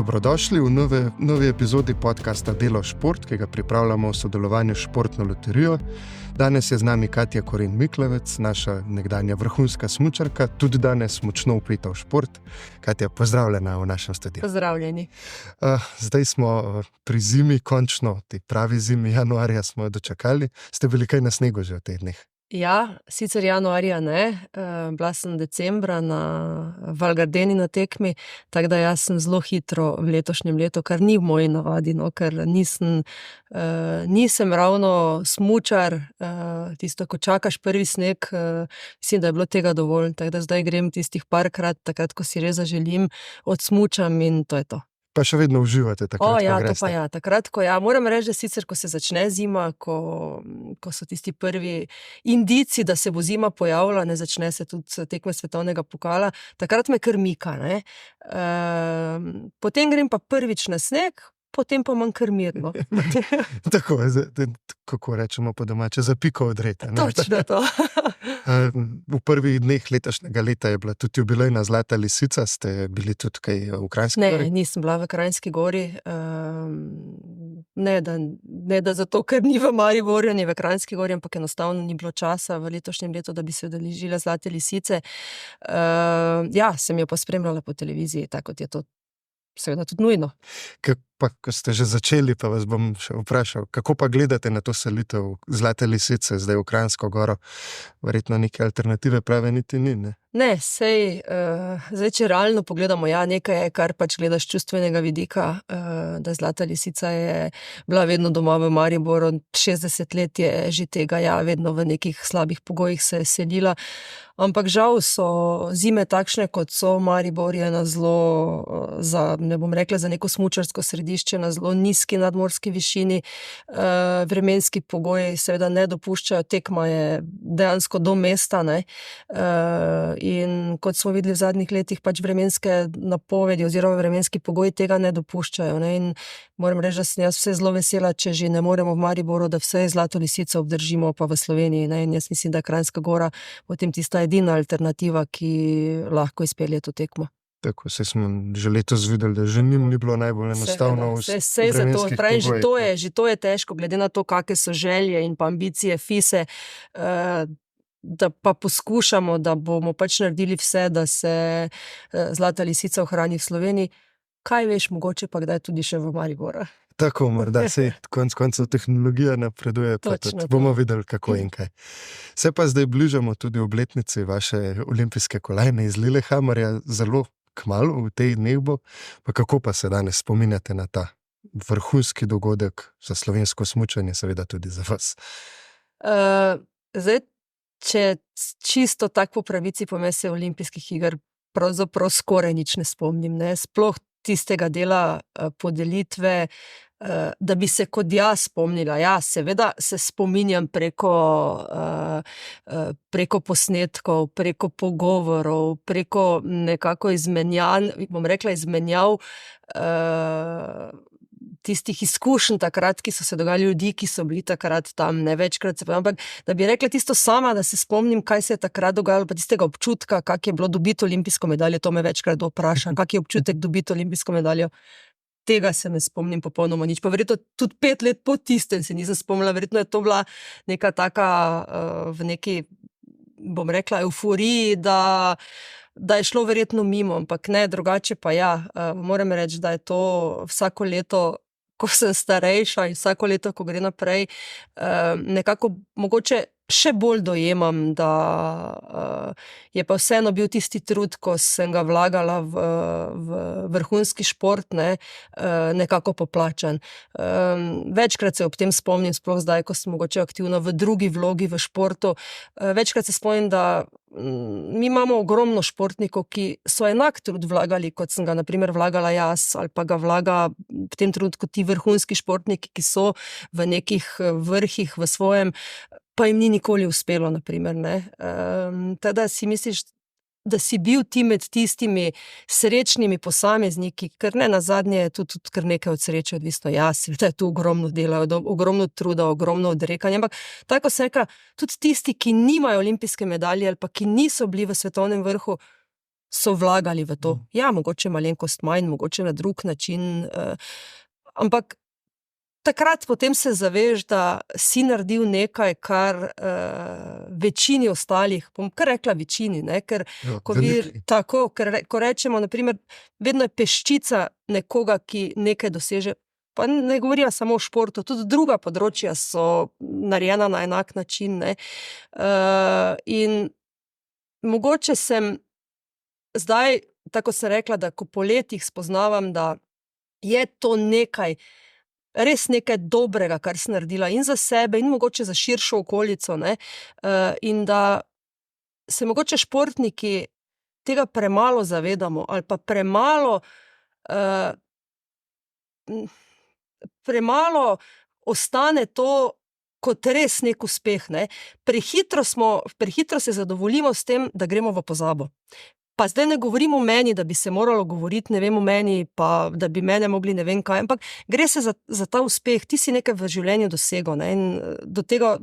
Dobrodošli v novi epizodi podcasta Delo šport, ki ga pripravljamo v sodelovanju s Športno loterijo. Danes je z nami Katja Koren Miklavec, naša nekdanja vrhunska smučarka, tudi danes močno vpeta v šport. Katja, pozdravljena v našem studiu. Pozdravljeni. Zdaj smo pri zimi, končno, ti pravi zimi, januarja smo jo dočakali. Ste bili kaj na snegu že v teh dneh? Ja, sicer januarja ne, bila sem decembra na Val Gardeni na tekmi, tako da jaz sem zelo hitro v letošnjem letu, kar ni v moji navadi, no, ker nisem ravno smučar, tisto, ko čakaš prvi sneg, mislim, da je bilo tega dovolj, tako da zdaj grem tistih parkrat, takrat, ko si res zaželim, odsmučam in to je to. Pa še vedno uživate takrat, ja, ko greste? to pa ja, takrat, ko ja, moram reči, da sicer, ko se začne zima, ko so tisti prvi indici, da se bo zima pojavila, ne začne se tudi tekme svetovnega pokala, takrat me kar mika, ne. Potem grem pa prvič na sneg, potem pa manj kar mirno. Tako, kako rečemo po domače, za piko odrete. Točno to. V prvih dneh letošnjega leta je bila tudi jubilejna Zlata lisica, ste bili tudi kaj v Kranjski gori? Ne, nisem bila v Kranjski gori, ne da zato, ker ni v Mariboru, ni v Kranjski gori, ampak enostavno ni bilo časa v letošnjem letu, da bi se udeležila Zlate lisice. Ja, sem jo pa spremljala po televiziji, tako kot je to seveda tudi nujno. Ko ste že začeli, pa vas bom še vprašal, kako pa gledate na to selitev Zlate lisice zdaj v Kranjsko goro? Verjetno neke alternative prave niti ni, ne? Ne, sej, zdaj, če realno pogledamo, ja, nekaj je, kar pač gledaš čustvenega vidika, da Zlata lisica je bila vedno doma v Mariboru, 60 let je že tega, ja, vedno v nekih slabih pogojih se je selila, ampak žal so zime takšne, kot so. Maribor je na zelo, ne bom rekla za neko smučarsko središče, na zelo nizki nadmorski višini, vremenski pogoji seveda ne dopuščajo, tekma je dejansko do mesta, ne, in kot smo videli v zadnjih letih, pač vremenske napovedi oziroma vremenski pogoji tega ne dopuščajo, ne, in moram reči, da sem jaz vse zelo vesela, če že ne moremo v Mariboru, da vse Zlato lisico obdržimo pa v Sloveniji, ne, in jaz mislim, da Kranjska gora potem tista edina alternativa, ki lahko izpelje to tekmo. Tako, saj smo že letos videli, da že njim ni bilo najbolj enostavno v vremenskih pogojih. Že to je težko, glede na to, kakve so želje in pa ambicije FIS-e, da pa poskušamo, da bomo pač naredili vse, da se Zlata lisica ohrani v Sloveniji. Kaj veš, mogoče pa kdaj tudi še v Mariboru. Tako, morda se konec koncev tehnologija napreduje, pa tudi bomo videli, kako in kaj. Se pa zdaj bližamo tudi obletnici vaše olimpijske kolajne iz Lillehammerja, zelo kmalu v tej dneh bo, pa kako pa se danes spominjate na ta vrhunski dogodek za slovensko smučanje, seveda tudi za vas? Zdaj, če čisto tako po pravici povem, se olimpijskih iger pravzaprav skoraj nič ne spomnim, ne, sploh tistega dela podelitve, da bi se kot jaz spomnila. Ja, seveda se spominjam preko posnetkov, preko pogovorov, preko nekako izmenjav tistih izkušenj takrat, ki so se dogajali, ljudi, ki so bili takrat tam, ne večkrat se pa, ampak da bi rekla tisto sama, da se spomnim, kaj se je takrat dogajalo, pa tistega občutka, kak je bilo dobiti olimpijsko medaljo, to me večkrat vpraša, kak je občutek dobiti olimpijsko medaljo. Tega se ne spomnim popolnoma nič, pa verjetno tudi 5 let po tistem se nisem spomnila, verjetno je to bila neka taka v neki, bom rekla, euforiji, da je šlo verjetno mimo, ampak ne, drugače pa ja, moram reči, da je to vsako leto, ko sem starejša in vsako leto, ko gre naprej, nekako mogoče še bolj dojemam, da je pa vseeno bil tisti trud, ko sem ga vlagala v vrhunski šport, ne, nekako poplačan. Večkrat se ob tem spomnim, sploh zdaj, ko sem mogoče aktivna v drugi vlogi v športu, večkrat se spomnim, da mi imamo ogromno športnikov, ki so enak trud vlagali, kot sem ga na primer vlagala jaz, ali pa ga vlaga v tem trenutku ti vrhunski športniki, ki so v nekih vrhih v svojem, pa jim ni nikoli uspelo, na primer, ne. Teda si misliš, da si bil ti med tistimi srečnimi posamezniki, ker ne nazadnje je tudi kar nekaj od sreče odvisno, da je tu ogromno dela, ogromno truda, ogromno odrekanja, ampak tako se reka, tudi tisti, ki nimajo olimpijske medalje ali pa ki niso bili v svetovnem vrhu, so vlagali v to. Ja, mogoče malenkost manj, mogoče na drug način, ampak takrat potem se zaveš, da si naredil nekaj, kar večini ostalih, bom kar rekla večini, ne? Ker ko rečemo, naprimer, vedno je peščica nekoga, ki nekaj doseže, pa ne govorimo samo o športu, tudi druga področja so narejena na enak način, ne? In mogoče sem zdaj, tako sem rekla, da ko po letih spoznavam, da je to nekaj, res nekaj dobrega, kar sem naredila in za sebe in mogoče za širšo okolico, ne? In da se mogoče športniki tega premalo zavedamo ali pa premalo ostane to kot res nek uspeh, ne? Prehitro se zadovoljimo s tem, da gremo v pozabo. Pa zdaj ne govorim o meni, da bi se moralo govoriti, ne vem o meni, pa da bi mene mogli ne vem kaj, ampak gre se za ta uspeh, ti si nekaj v življenju dosegel, ne? In do tega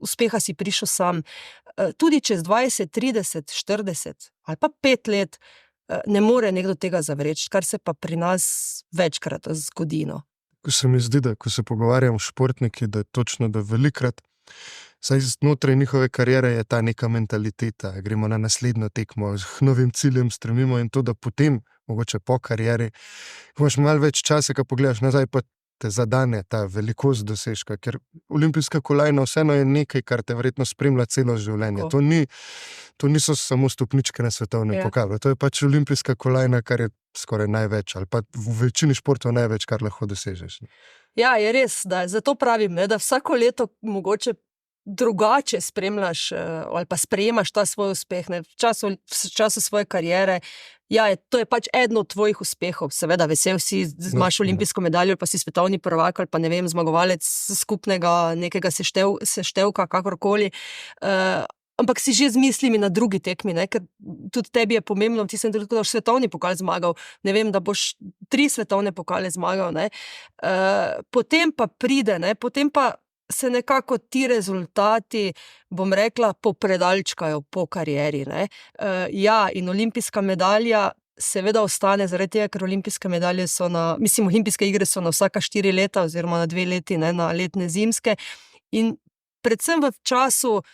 uspeha si prišel sam. Tudi čez 20, 30, 40 ali pa 5 let ne more nekdo tega zavreči, kar se pa pri nas večkrat zgodi, no. Ko se mi zdi, da ko se pogovarjam s športniki, da je točno, da velikrat saj znotraj njihove kariere je ta neka mentaliteta, gremo na naslednjo tekmo, z novim ciljem stremimo in to, da potem, mogoče po karieri, ko imaš malo več časa, ko pogledaš nazaj, pa te zadane ta velikost dosežka, ker olimpijska kolajna vseeno je nekaj, kar te verjetno spremlja celo življenje. To niso samo stopničke na svetovnem pokalu, to je pač olimpijska kolajna, kar je skoraj največ, ali pa v večini športov največ, kar lahko dosežeš. Ja, je res, da zato pravim, ne, da vsako leto mogoče drugače spremljaš ali pa sprejemaš ta svoj uspeh, ne, v času svoje kariere. Ja, to je pač eden od tvojih uspehov, seveda vesel si, imaš olimpijsko medaljo, pa si svetovni prvak ali pa ne vem, zmagovalec skupnega nekega seštevka, kakorkoli, ampak si že z mislimi na drugi tekmi, ne, ker tudi tebi je pomembno, ti sem tudi, da boš svetovni pokal zmagal, ne vem, da boš 3 svetovne pokale zmagal, ne, potem pa pride, ne, potem pa se nekako ti rezultati, bom rekla, popredalčkajo po karieri, ne. Ja, in olimpijska medalja seveda ostane zaradi tega, ker olimpijske medalje so olimpijske igre so na vsaka 4 leta oziroma na 2 leti, ne, na letne zimske in predvsem v času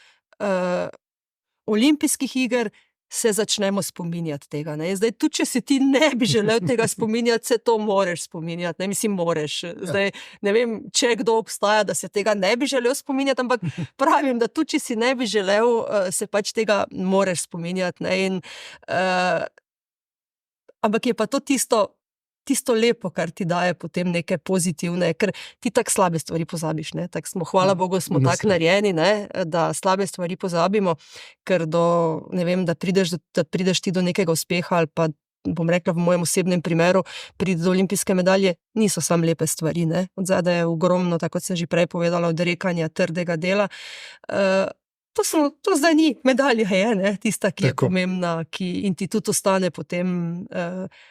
olimpijskih iger se začnemo spominjati tega, ne. Zdaj, tudi če si ti ne bi želel tega spominjati, se to moreš spominjati, ne, mislim, moreš. Zdaj, ne vem, če kdo obstaja, da se tega ne bi želel spominjati, ampak pravim, da tudi če si ne bi želel, se pač tega moreš spominjati, ne, in ampak je pa to tisto lepo, kar ti daje potem neke pozitivne, ker ti tako slabe stvari pozabiš, ne, tako smo, hvala Bogu, smo tako narejeni, ne, da slabe stvari pozabimo, ker ne vem, da prideš ti do nekega uspeha ali pa, bom rekla, v mojem osebnem primeru, pride do olimpijske medalje, niso samo lepe stvari, ne, odzadaj je ogromno, tako kot sem že prej povedala, odrekanja, trdega dela, to zdaj ni, medalja je, ne, tista, ki je pomembna, in ti tudi ostane potem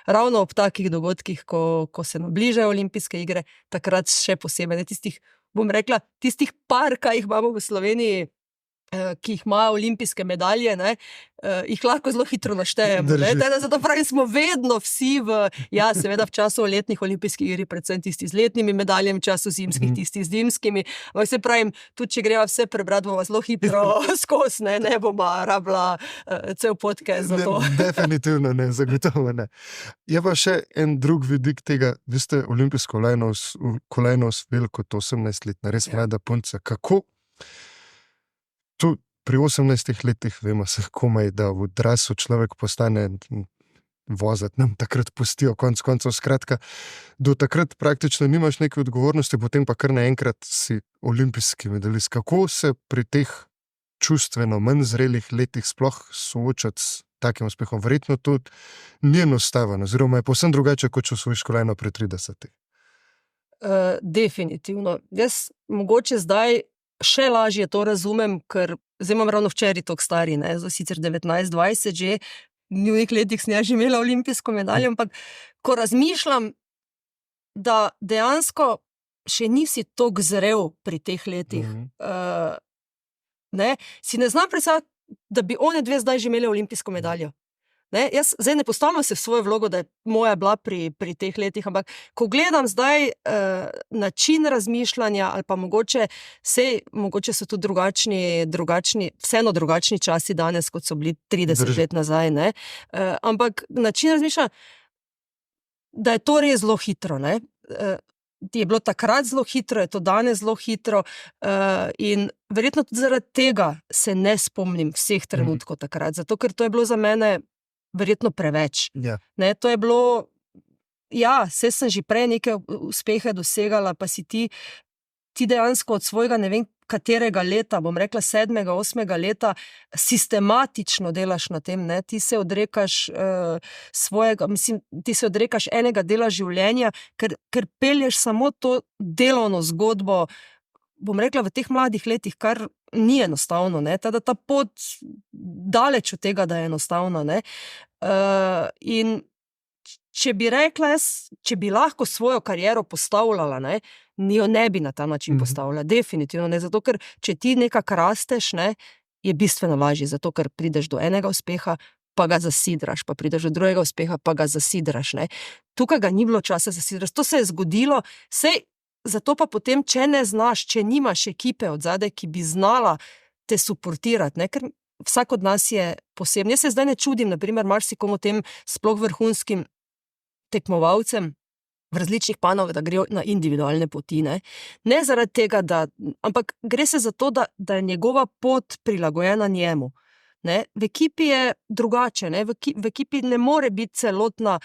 ravno ob takih dogodkih, ko se nabližajo olimpijske igre, takrat še posebej, ne, tistih, bom rekla, tistih par, kaj jih imamo v Sloveniji, ki jih imajo olimpijske medalje, ne, jih lahko zelo hitro naštejemo, ne, zato pravim, smo vedno vsi seveda v času letnih olimpijskih igr, predvsem tisti z letnimi medaljami, v času zimskih, tisti z zimskimi, ampak se pravim, tudi če greva vse prebrati, bomo zelo hitro skozi, ne bomo rabila cel podcast za to. Definitivno ne, zagotovo ne. Je pa še en drug vidik tega, vi ste olimpijsko kolajno osvojili kot 18-letna, res mlada punca, kako tu pri 18 letih vemo se komaj, da v odraslu človek postane voziti, nam takrat pustijo konc koncev, skratka, do takrat praktično nimaš neke odgovornosti, potem pa kar naenkrat si olimpijski medalist. Kako se pri teh čustveno manj zrelih letih sploh soočati s takim uspehom? Verjetno tudi ni enostaven, oziroma je povsem drugače, kot če osvojiš kolajno pri 30. Definitivno. Jaz mogoče zdaj še lažje to razumem, ker zdaj imam ravno včeraj toliko stari, ne, zdaj sicer 19-20 že, v njih letih sem že imela olimpijsko medaljo, ampak ko razmišljam, da dejansko še nisi toliko zrel pri teh letih, ne, si ne znam predstavljati, da bi one dve zdaj že imeli olimpijsko medaljo. Ne? Jaz zdaj ne postavljam se v svojo vlogo, da je moja bila pri teh letih, ampak ko gledam zdaj način razmišljanja ali pa mogoče so tudi vseeno drugačni časi danes, kot so bili 30 let nazaj, ne? Ampak način razmišljanja, da je to res zelo hitro, ne? Je bilo takrat zelo hitro, je to danes zelo hitro in verjetno tudi zaradi tega se ne spomnim vseh trenutkov takrat, zato ker to je bilo za mene verjetno preveč. Ja. Ne, to je bilo, saj sem že prej neke uspehe dosegala, pa si ti dejansko od svojega ne vem katerega leta, bom rekla 7., 8. leta, sistematično delaš na tem, ne? Ti se odrekaš ti se odrekaš enega dela življenja, ker pelješ samo to delovno zgodbo, bom rekla v teh mladih letih, kar ni enostavno, ne? Ta pot daleč od tega, da je enostavna, ne? In če bi rekla če bi lahko svojo kariero postavljala, ne, jo ne bi na ta način postavljala, definitivno ne, zato ker če ti nekako rasteš, ne, je bistveno lažje, zato ker prideš do enega uspeha, pa ga zasidraš, pa prideš do drugega uspeha, pa ga zasidraš, ne. Tukaj ga ni bilo časa zasidraš, to se je zgodilo, zato pa potem, če ne znaš, če nimaš ekipe odzadaj, ki bi znala te suportirati, ne, ker vsak od nas je poseben. Jaz se zdaj ne čudim, na primer, marsikomu tem sploh vrhunskim tekmovalcem v različnih panog, da grejo na individualne poti, ne. Ne zaradi tega, ampak gre se za to, da je njegova pot prilagojena njemu, ne. V ekipi je drugače, ne, v ekipi ne more biti celotna,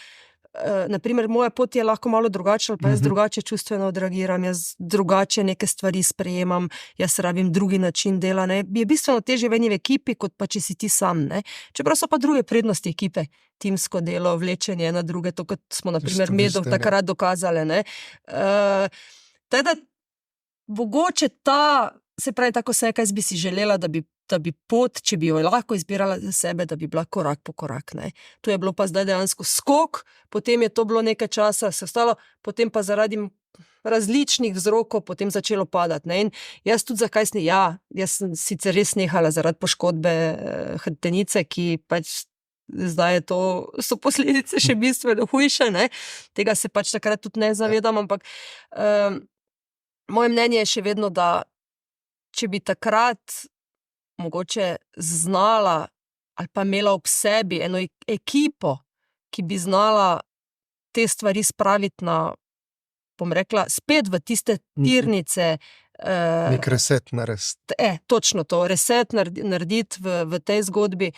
na primer, moja pot je lahko malo drugačna, ali pa jaz drugače čustveno odreagiram, jaz drugače neke stvari sprejemam, jaz rabim drugi način dela, ne. Je bistveno težje v ekipi, kot pa če si ti sam, ne. Čeprav so pa druge prednosti ekipe, timsko delo, vlečenje na druge, to, kot smo na primer Medov takrat dokazali, ne. Teda, mogoče se pravi, tako se je, kaj bi si želela, da bi pot, če bi jo lahko izbirala za sebe, da bi bila korak po korak, ne. To je bilo pa zdaj dejansko skok, potem je to bilo nekaj časa, se ostalo, potem pa zaradi različnih vzrokov potem začelo padati, ne. In jaz tudi zakaj jaz sem sicer res nehala zaradi poškodbe hrbtenice, ki pač zdaj so posledice še bistveno hujše, ne. Tega se pač takrat tudi ne zavedam, ampak moje mnenje je še vedno, da če bi takrat mogoče znala ali pa imela ob sebi eno ekipo, ki bi znala te stvari spraviti na, bom rekla, spet v tiste tirnice. Nek reset narediti. Točno to, reset narediti v tej zgodbi,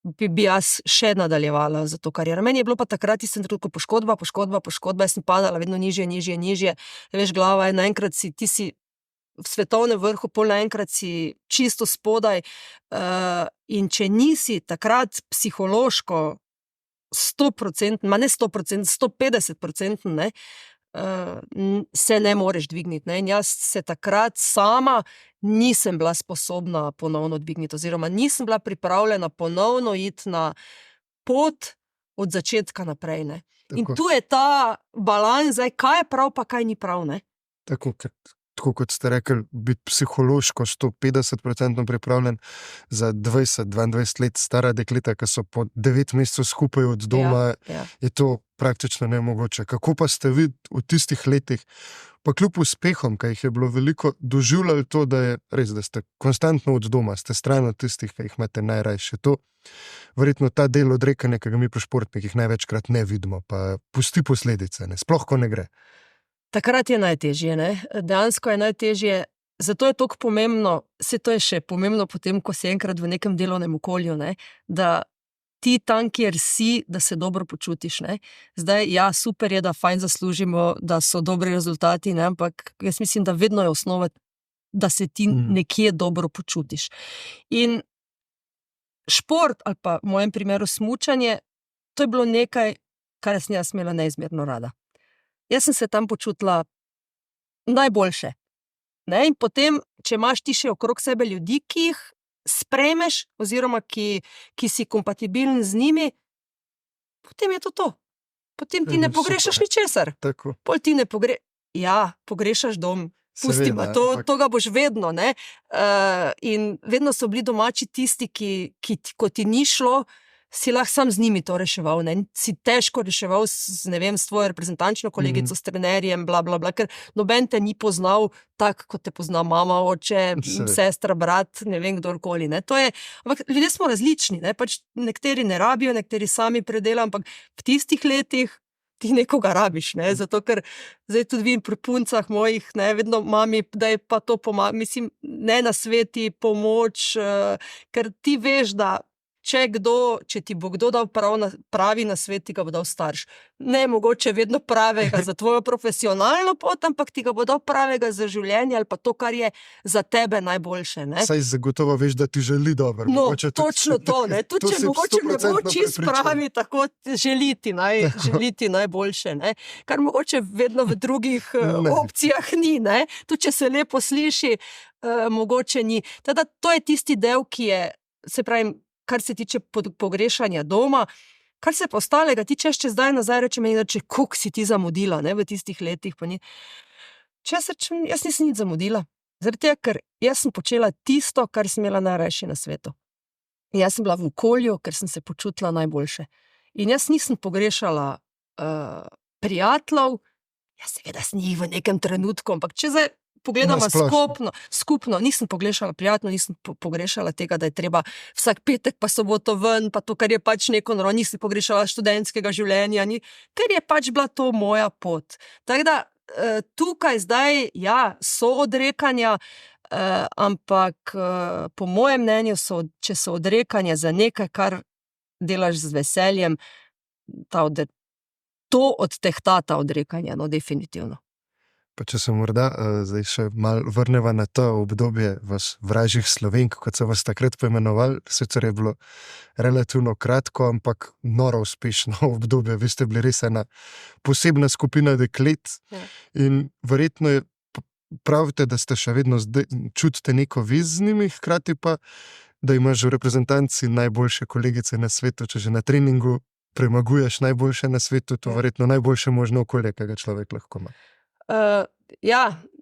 bi jaz še nadaljevala za to kariero. Meni je bilo pa takrat tistem trenutku poškodba, jaz sem padala vedno nižje, veš, glava je naenkrat ti si v svetovnem vrhu, pol naenkrat si čisto spodaj in če nisi takrat psihološko 100%, ne 100%, 150%, ne, se ne moreš dvigniti, ne, in jaz se takrat sama nisem bila sposobna ponovno dvigniti, oziroma nisem bila pripravljena ponovno iti na pot od začetka naprej, ne. In tu je ta balans, zdaj, kaj je prav, pa kaj ni prav, ne. Tako kot ste rekli, biti psihološko 150% pripravljen za 20-22 let stara dekleta, ki so po 9 mesecev skupaj od doma, je to praktično nemogoče. Kako pa ste vi v tistih letih, pa kljub uspehom, ki jih je bilo veliko, doživljali to, da je res, da ste konstantno od doma, ste stran od tistih, ki jih imate najrajše. To verjetno ta del odrekanja, ki ga mi pri športnikih največkrat ne vidimo, pa pusti posledice, ne, sploh ko ne gre. Takrat je najtežje, ne, dejansko je najtežje, zato je toliko pomembno, saj to je še pomembno potem, ko si enkrat v nekem delovnem okolju, ne, da ti tam, kjer si, da se dobro počutiš, ne. Zdaj, super je, da fajn zaslužimo, da so dobri rezultati, ne, ampak jaz mislim, da vedno je osnova, da se ti nekje dobro počutiš. In šport, ali pa v mojem primeru smučanje, to je bilo nekaj, kar sem jaz imela neizmerno rada. Jaz sem se tam počutila najboljše, ne, in potem, če imaš ti še okrog sebe ljudi, ki jih sprejmeš, oziroma ki si kompatibilen z njimi, potem je to. Potem ti ne pogrešaš ničesar. Pol ti ne pogrešaš dom, pustimo, to ga boš vedno, ne. In vedno so bili domači tisti, ko ti ni šlo, si lahko sam z njimi to reševal, ne? Si težko reševal s tvojo reprezentančno kolegico, s trenerjem, bla, bla, bla, ker noben te ni poznal tako, kot te pozna mama, oče, sestra, brat, ne vem, kdorkoli, ne? Ampak ljudje smo različni, ne? Pač nekateri ne rabijo, nekateri sami predelajo, ampak v tistih letih ti nekoga rabiš, ne? Zato, ker zdaj tudi vidim pri puncah mojih, ne, vedno mami, da je pa to mislim, ne na sveti, pomoč, ker ti veš, da če ti bo kdo dal pravi nasvet, ti ga bo dal starš. Ne mogoče vedno pravega za tvojo profesionalno pot, ampak ti ga bo dal pravega za življenje ali pa to, kar je za tebe najboljše. Ne? Saj zagotovo veš, da ti želi dobro. No, točno to, ne. Tudi če mogoče ne bo čist pravi, tako želiti najboljše. Ne? Kar mogoče vedno v drugih opcijah ni. Ne? Tudi če se lepo sliši, mogoče ni. Teda, to je tisti del, ki je, se pravi, kar se tiče pogrešanja doma, kar se pa ostalega tiče, če zdaj nazaj reče meni, da koliko si ti zamudila, ne, v tistih letih, pa ni. Jaz nisem nič zamudila. Zaradi tega, ker jaz sem počela tisto, kar sem imela najrajši na svetu. In jaz sem bila v okolju, ker sem se počutila najboljše. In jaz nisem pogrešala prijateljev, jaz seveda sem jih v nekem trenutku, ampak če zdaj pogledamo skupno, nisem pogrešala prijateljev, nisem pogrešala tega, da je treba vsak petek pa soboto ven, pa to, kar je pač neko noro, nisem pogrešala študentskega življenja, ker je pač bila to moja pot. Tako da tukaj zdaj, so odrekanja, ampak po mojem mnenju če so odrekanja za nekaj, kar delaš z veseljem, to odtehta ta odrekanja, no definitivno. Pa če se morda zdaj še malo vrneva na to obdobje vas vražjih Slovenk, kot so vas takrat poimenovali, sicer je bilo relativno kratko, ampak noro uspešno obdobje. Vi ste bili res ena posebna skupina deklet in verjetno je, pravite, da ste še vedno čutite neko vez z njimi, hkrati pa, da imaš v reprezentanci najboljše kolegice na svetu, če že na treningu premaguješ najboljše na svetu, to verjetno najboljše možno okolje, kaj ga človek lahko ima.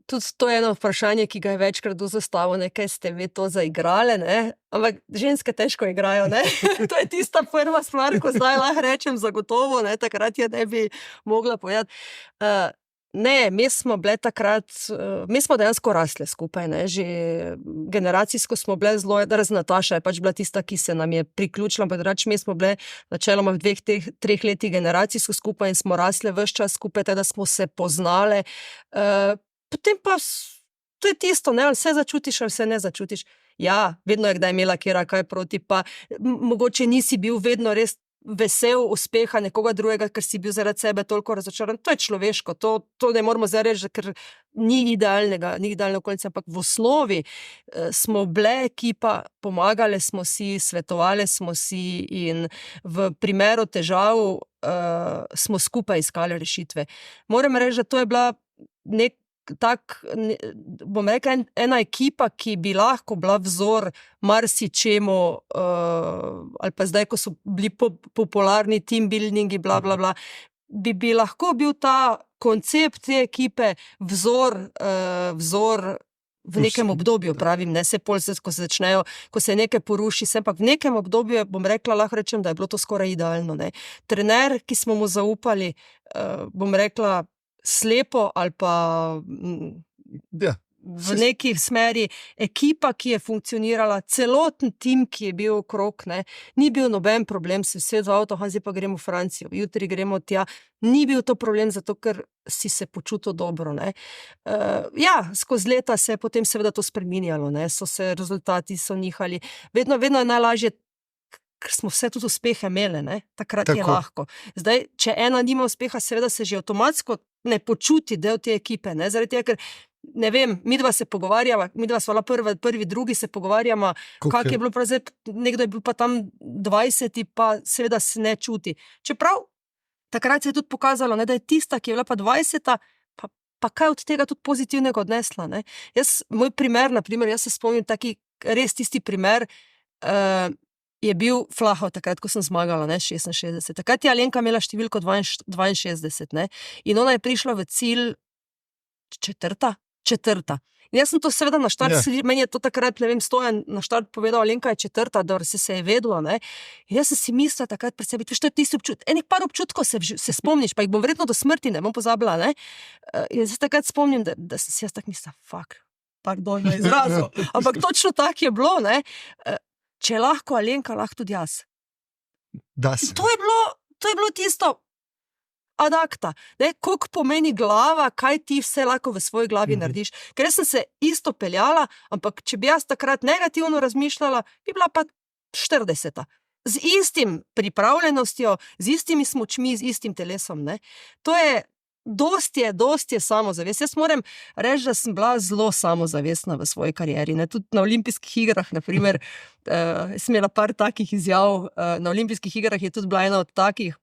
Tudi to je eno vprašanje, ki ga je večkrat zastavil, kaj ste vi to zaigrali, ne? Ampak ženske težko igrajo, ne? To je tista prva stvar, ko zdaj lahko rečem zagotovo, ne? Takrat je ne bi mogla povedati. Ne, mi smo bile takrat, mi smo dejansko rasle skupaj, ne? Že generacijsko smo bile zelo, Nataša je pač bila tista, ki se nam je priključila, ampak drugače mi smo bile načeloma v 2-3 letih generacijsko skupaj in smo rasle ves čas skupaj, teda smo se poznale. Potem pa, to je tisto, ne? Ali vse začutiš, ali vse ne začutiš. Vedno je kdaj imela kjera kaj proti, pa mogoče nisi bil vedno res vesel uspeha nekoga drugega, ker si bil zaradi sebe toliko razočaran. To je človeško, to ne moramo zdaj reči, ker ni idealne okolice, ampak v osnovi smo bile ekipa, pomagale smo si, svetovale smo si in v primeru težav smo skupaj iskali rešitve. Moram reči, da to je bila bom rekla, ena ekipa, ki bi lahko bila vzor marsičemu, ali pa zdaj, ko so bili popularni team buildingi, bla, bla, bla, bi lahko bil ta koncept te ekipe vzor v nekem obdobju, pravim, ne se pol, ko se začnejo, ko se nekaj poruši, ampak v nekem obdobju, bom rekla, lahko rečem, da je bilo to skoraj idealno, ne. Trener, ki smo mu zaupali, bom rekla, slepo ali pa v neki smeri ekipa, ki je funkcionirala, celoten tim, ki je bil okrog, ne, ni bil noben problem, se vse v avto, zdaj pa gremo v Francijo, jutri gremo tja, ni bil to problem, zato ker si se počutil dobro, ne. Skozi leta se je potem seveda to spreminjalo, ne, rezultati so nihali, vedno je najlažje, ker smo vse tudi uspehe imeli, ne, takrat je lahko. Zdaj, če ena nima uspeha, seveda se že avtomatsko ne počuti del te ekipe, ne, zaradi tega, ker ne vem, midva se pogovarjava, midva sva prvi, drugi se pogovarjama, kak je bilo prav zdaj, nekdo je bil pa tam 20, pa seveda se ne čuti. Čeprav, takrat se je tudi pokazalo, ne, da je tista, ki je bila pa 20, pa kaj od tega tudi pozitivnega odnesla, ne. Moj primer, naprimer, jaz se spomnim taki, res tisti primer, je bil Flahov takrat, ko sem zmagala, ne, 66. Takrat je Alenka imela številko 62, ne, in ona je prišla v cilj 4. četrta. In jaz sem to seveda na štart, meni je to takrat, ne vem, Stojan na štart povedal, Alenka je četrta, da se je vedelo, ne. In jaz sem si mislila takrat pri sebi, to je tisti občutek, enih par občutkov se spomniš, pa jih bom verjetno do smrti ne bom pozabila, ne. In jaz se takrat spomnim, da si jaz tak mislila, pardon na izrazu, ampak točno tak je bilo, ne. Če lahko Alenka, lahko tudi jaz. To je bilo tisto ad acta, koliko pomeni glava, kaj ti vse lahko v svoji glavi narediš. Ker jaz sem se isto peljala, ampak če bi jaz takrat negativno razmišljala, bi bila pa 40. Z istim pripravljenostjo, z istimi smočmi, z istim telesom, ne. To je dosti je samozavest. Jaz moram reči, da sem bila zelo samozavestna v svoji karieri, ne. Tudi na olimpijskih igrah, na primer, sem imela par takih izjav, na olimpijskih igrah je tudi bila ena od takih,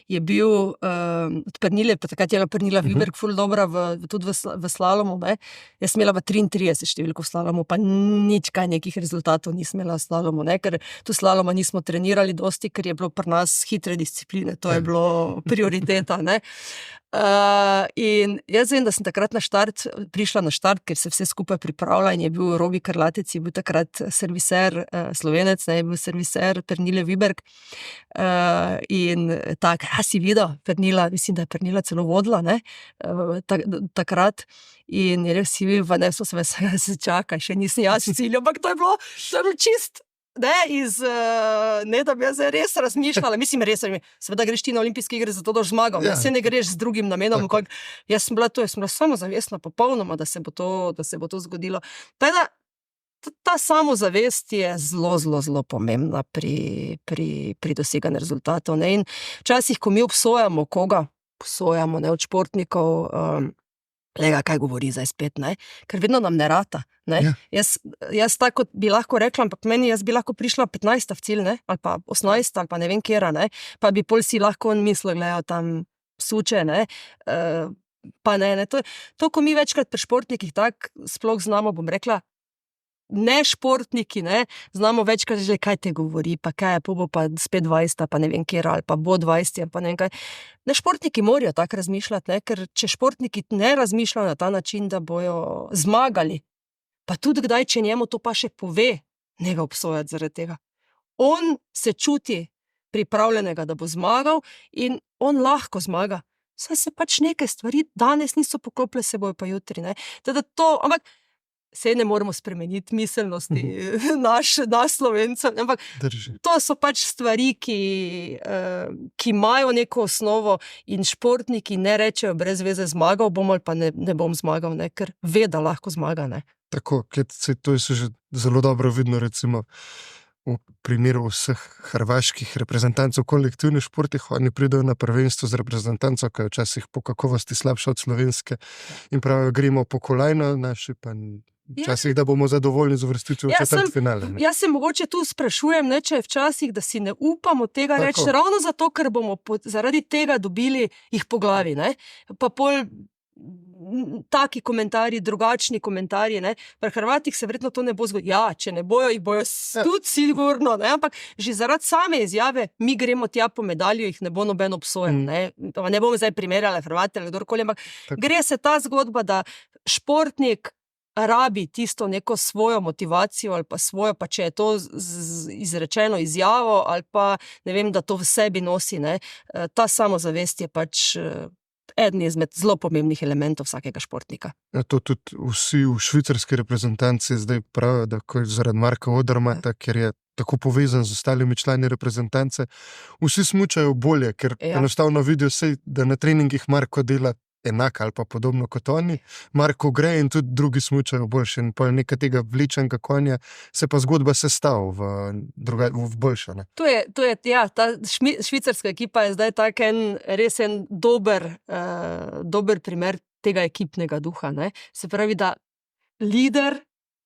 je bil od Pernille, pa takrat je Pernila Wiberg ful dobra tudi v slalomu, ne. Jaz sem imela pa 33 številko v slalomu, pa nič kaj nekih rezultatov nisem imela v slalomu, ne, ker tu slaloma nismo trenirali dosti, ker je bilo pri nas hitre discipline, to je bilo prioriteta, ne. In jaz vem, da sem takrat prišla na štart, ker se vse skupaj pripravlja in je bil Robi Karlatec, je bil takrat serviser, Slovenec, ne, je bil serviser Pernille Wiberg, in tak, si videl, Pernila, mislim, da je Pernila celo vodila, ne, takrat, in je rekel, si videl, pa ne, se čakaj, še nisem jaz v cilju, ampak to je bilo čist, ne, da bi jaz res razmišljala, mislim, seveda greš ti na olimpijske igre zato, da boš zmagal, se ne greš z drugim namenom, jaz sem bila samozavestna popolnoma, da se bo to zgodilo. Ta samozavest je zelo pomembna pri doseganju rezultatov, ne, in včasih, ko mi obsojamo koga, ne, od športnikov, kaj govori zdaj spet, ne, ker vedno nam ne rata, ne. Jaz tako bi lahko rekla, ampak jaz bi lahko prišla 15. v cilj, ne, ali pa 18. ali pa ne vem kjera, ne, pa bi pol si lahko mislil, gledajo tam suče, ne, pa ne, to, ko mi večkrat pri športnikih tako sploh znamo, bom rekla, ne športniki, ne, znamo večkrat že, kaj te govori, pa kaj je, bo pa spet 20, pa ne vem kjera, ali pa bo 20, pa ne vem kaj. Ne, športniki morajo tako razmišljati, ne, ker če športniki ne razmišljajo na ta način, da bojo zmagali, pa tudi kdaj, če njemu to pa še pove, ne ga obsojati zaradi tega. On se čuti pripravljenega, da bo zmagal in on lahko zmaga. Saj se pač neke stvari danes niso poklopile, se bojo pa jutri, ne. Teda to, ampak saj ne moremo spremeniti miselnosti naš Slovencev, ampak to so pač stvari, ki imajo neko osnovo in športniki ne rečejo brez veze zmagal bom ali pa ne bom zmagal, ne, ker ve, da lahko zmaga, ne. Tako, to je že zelo dobro vidno, recimo v primeru vseh hrvaških reprezentancov v kolektivnih športih, oni pridejo na prvenstvo z reprezentanco, ki je včasih po kakovosti slabša od slovenske in pravijo, gremo po kolajno, naši pa včasih, da bomo zadovoljni z uvrstitvijo v četrtfinale. Jaz se mogoče tu sprašujem, ne, če je včasih, da si ne upamo tega reči, ravno zato, ker bomo zaradi tega dobili jih po glavi, ne. Pa pol taki komentarji, drugačni komentarji, ne. Pri Hrvatih se verjetno to ne bo zgodilo. Ja, če ne bojo, jih bojo tudi sigurno, ne, ampak že zaradi same izjave, mi gremo tja po medaljo, jih ne bo noben obsojen, ne. Ne bomo zdaj primerjali Hrvate ali kdorkoli, ampak gre se ta zgodba, da športnik rabi tisto neko svojo motivacijo ali pa svojo, pa če je to izrečeno izjavo ali pa, ne vem, da to v sebi nosi, ne. Ta samozavest je pač eden izmed zelo pomembnih elementov vsakega športnika. Ja, to tudi vsi v švicarski reprezentanci zdaj pravijo, da zaradi Marka Odermata, ker je tako povezan z ostalimi člani reprezentance, vsi smučajo bolje, ker enostavno vidijo se, da na treningih Marko dela enako ali pa podobno kot oni, Marko gre in tudi drugi smučajo boljše in pol nekaj tega vlečenega konja se pa zgodba sestav v boljšo, ne. To je, ja, ta švicarska ekipa je zdaj tak res en dober primer tega ekipnega duha, ne. Se pravi, da lider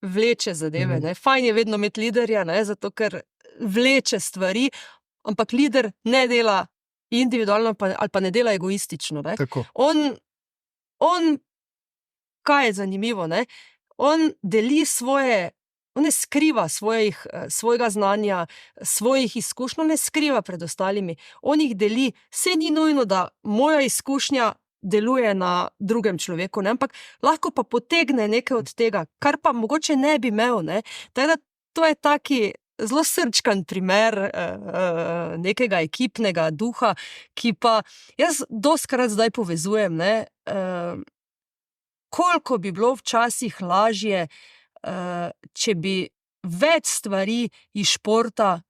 vleče zadeve, ne. Fajn je vedno imeti liderja, ne, zato ker vleče stvari, ampak lider ne dela individualno ali pa ne dela egoistično, ne. Tako. On, kaj je zanimivo, ne, on deli on ne skriva svojega znanja, svojih izkušnj, ne skriva pred ostalimi, on jih deli, saj ni nujno, da moja izkušnja deluje na drugem človeku, ne? Ampak lahko pa potegne nekaj od tega, kar pa mogoče ne bi imel. Ne? Teda, to je taki zelo srčkan primer nekega ekipnega duha, ki pa jaz dostikrat zdaj povezujem, ne? Koliko bi bilo včasih lažje, če bi več stvari iz športa